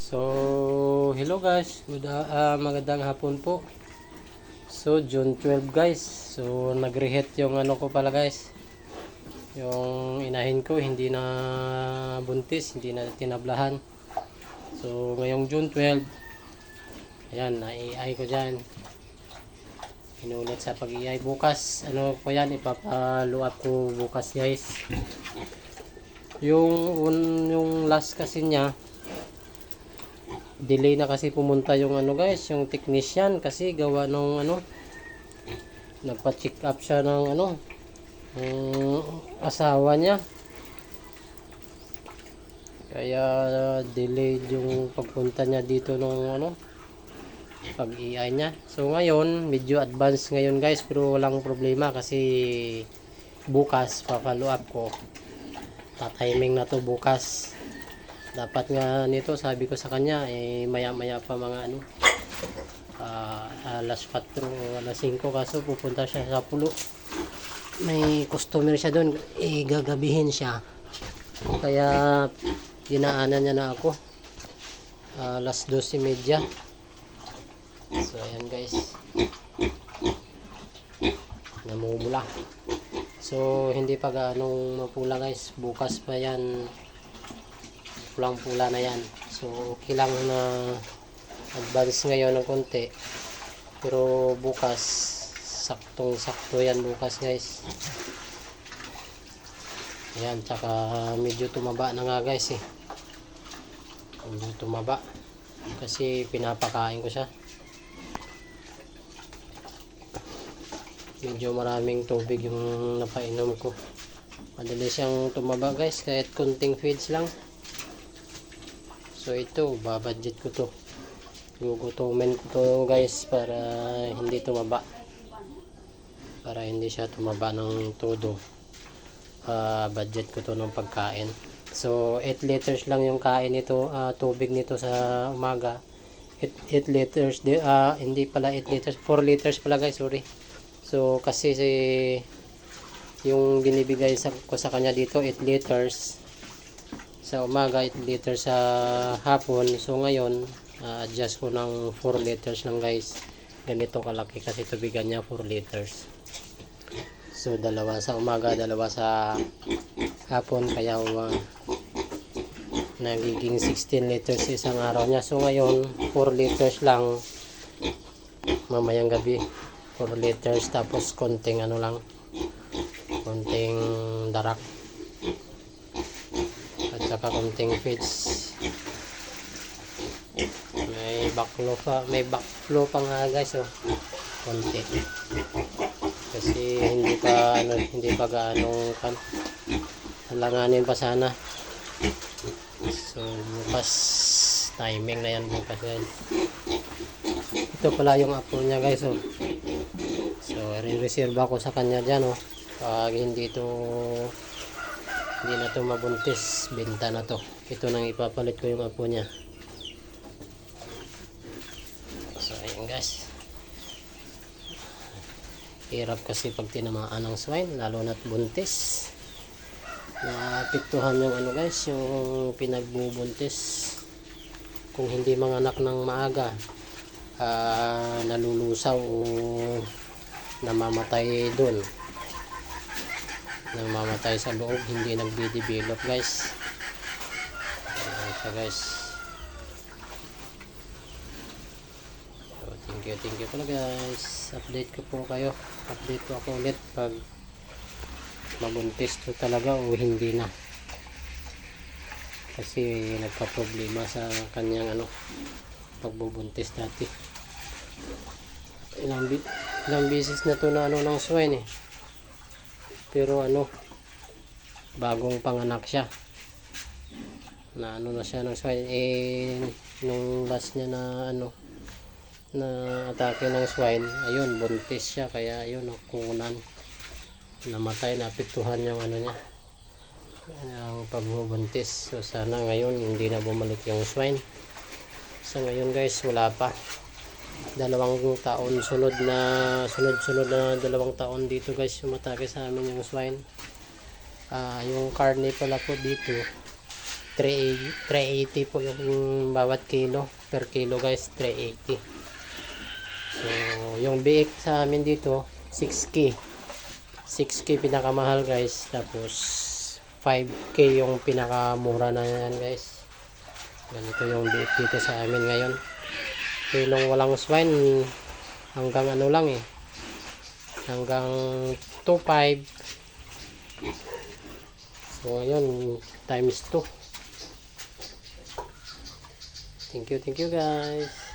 So, hello guys. Magandang hapon po. So, June 12 guys. So, nag-reheat yung ano ko pala guys. Yung inahin ko hindi na buntis, hindi na tinablahan. So, ngayong June 12, ayan, na-AI ko dyan. Inulit sa pag-AI. Bukas, ano ko yan, ipapalo up ko bukas guys. Yung last kasi niya, delay na kasi pumunta yung ano guys, yung technician kasi gawa nung ano, nagpa-check up siya ng ano, asawa niya. Kaya delayed yung pagpunta niya dito nung ano, pag-EI niya. So ngayon, medyo advanced ngayon guys, pero walang problema kasi bukas pa-follow up ko. Ta-timing na to bukas. Dapat nga nito, sabi ko sa kanya, maya-maya pa mga ano, alas 4 o alas 5, kaso pupunta siya sa pulo. May customer siya doon, gagabihin siya. Kaya dinaanan niya na ako. Alas 12:30. So ayan guys, namumula. So hindi pa gaanong mapula guys, bukas pa yan, pulang-pula na yan. So okay lang na advance ngayon ng konti, pero bukas saktong-sakto yan bukas guys. Ayan, tsaka medyo tumaba na nga guys medyo tumaba kasi pinapakain ko siya. Medyo maraming tubig yung napainom ko. Madali siyang tumaba guys kahit kunting feeds lang. So ito, babudget ko to. Gugutumin ko to guys para hindi tumaba. Para hindi siya tumaba ng todo. Budget ko to ng pagkain. So 8 liters lang yung kain nito, tubig nito sa umaga. 8 liters, hindi pala 8 liters, 4 liters pala guys, sorry. So kasi yung binibigay ko sa kanya dito 8 liters sa umaga, 8 liters sa hapon. So ngayon, adjust ko ng 4 liters lang guys. Ganito kalaki kasi tubigan niya, 4 liters. So dalawa sa umaga, dalawa sa hapon, kaya nagiging 16 liters isang araw niya. So ngayon 4 liters lang, mamayang gabi 4 liters, tapos konting ano lang, konting darak at saka konting feeds. May backflow pa nga guys, konti kasi hindi pa gaano halanganin pa sana. So bukas timing na yan bukas guys. Ito pala yung apo niya guys, so re-reserve ako sa kanya dyan pag hindi na to mabuntis, benta na to. Ito nang ipapalit ko yung apo niya. So ayan guys, hirap kasi pag tinamaan ng swine, lalo na't buntis. Naapektuhan yung ano guys, yung pinagbubuntis. Kung hindi manganak ng maaga, nalulusaw o namamatay dun, namamatay sa loob, hindi nagde-develop guys. Ayan siya guys. So, thank you pala guys. Update ko ako ulit pag mabuntis to talaga o hindi na, kasi nagka-problema sa kanyang pagbubuntis dati. Ilang beses na to na ng swine pero bagong panganak siya na na siya ng swine. Nung last niya na na atake ng swine, ayun, buntis siya, kaya ayun, kunan, namatay, naapektuhan yung niya, yung pagbubuntis. So sana ngayon hindi na bumalik yung swine. So ngayon guys, wala pa, 2 taon sunod na 2 taon dito guys yung atake sa amin yung swine. Yung karne pala po dito, 380 po yung bawat kilo. Per kilo guys, 380. So, yung biik sa amin dito, 6K. 6K pinakamahal guys. Tapos, 5K yung pinakamura na yan guys. Ganito yung biik dito sa amin ngayon. Kilong walang swine, hanggang ano lang eh. Hanggang 2.5. So, ayun, times 2. Thank you guys.